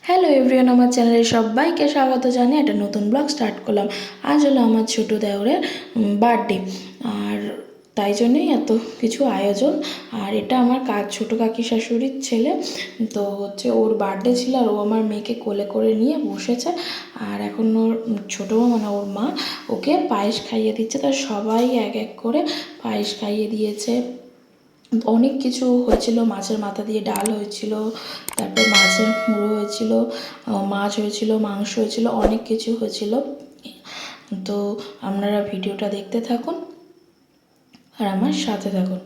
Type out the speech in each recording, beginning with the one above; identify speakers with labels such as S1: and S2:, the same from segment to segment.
S1: Hello everyone, আমার চ্যানেলে সবাইকে স্বাগত জানিয়ে একটা নতুন ব্লগ স্টার্ট করলাম। আজ হলো আমার ছোটো দেওরের বার্থডে, আর তাই জন্যই এত কিছু আয়োজন। আর এটা আমার ছোটো কাকি শাশুড়ির ছেলে, তো হচ্ছে ওর বার্থডে ছিল, আর ও আমার মেয়েকে কোলে করে নিয়ে বসেছে। আর এখন ওর ছোটো মানে ওর মা ওকে পায়েস খাইয়ে দিচ্ছে। তার সবাই এক এক করে পায়েস খাইয়ে দিয়েছে। অনেক কিছু হয়েছিল, মাছের মাথা দিয়ে ডাল হয়েছিল, তারপর মাছের মুড়ো হয়েছিল, মাছ হয়েছিল, মাংস হয়েছিল, অনেক কিছু হয়েছিল। তো আপনারা ভিডিওটা দেখতে থাকুন আর আমার সাথে থাকুন।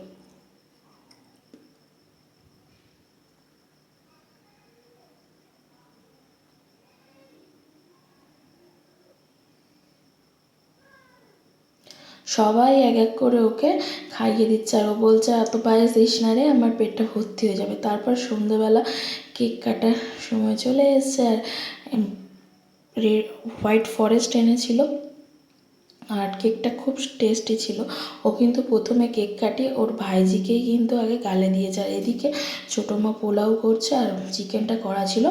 S1: সবাই এক এক করে ওকে খাইয়ে দিচ্ছে, আর ও বলছে এত পায়েস দিস না রে, আমার পেটটা ভর্তি হয়ে যাবে। তারপর সন্ধ্যেবেলা কেক কাটার সময় চলে এসছে, আর হোয়াইট ফরেস্ট এনেছিল, আর কেকটা খুব টেস্টি ছিল। ও কিন্তু প্রথমে কেক কাটিয়ে ওর ভাইজিকেই কিন্তু আগে গালে দিয়েছে। আর এদিকে ছোটো মা পোলাও করছে, আর চিকেনটা করা ছিল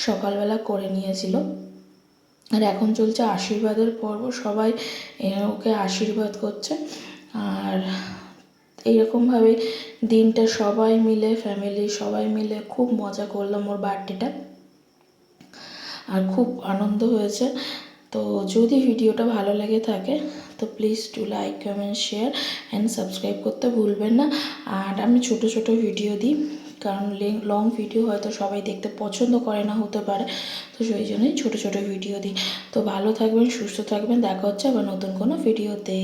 S1: সকালবেলা করে নিয়েছিল। আর এখন চলছে আশীর্বাদের পর্ব, সবাই ওকে আশীর্বাদ করছে। আর এইরকমভাবে দিনটা সবাই মিলে, ফ্যামিলি সবাই মিলে খুব মজা করলাম ওর বার্থডেটা, আর খুব আনন্দ হয়েছে। তো যদি ভিডিওটা ভালো লেগে থাকে তো please to like, comment, share and subscribe করতে ভুলবেন না। আর আমি ছোট ছোট ভিডিও দিই, কারণ লং ভিডিও হয়তো সবাই দেখতে পছন্দ করে না হতে পারে, তো সেই জন্যই ছোটো ছোটো ভিডিও দিই। তো ভালো থাকবেন, সুস্থ থাকবেন, দেখা হচ্ছে আবার নতুন কোনো ভিডিওতে।